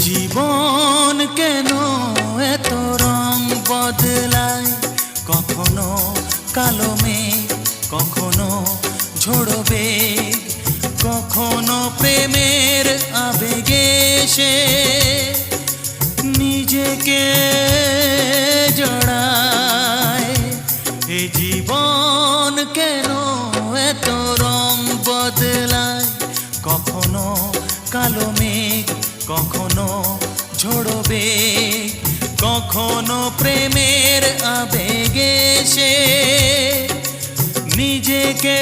জীবন কেন এত রং বদলায়, কখনো কালো মেঘ, কখনো ঝোড়ো বেগ, কখনো প্রেমের আবেগে সে নিজেকে জড়ায়। এ জীবন কেন এত রং বদলায়, কখনো কালো মেঘ, কখনো ঝোড়ো বেগ, কখনো প্রেমের আবেগে সে নিজেকে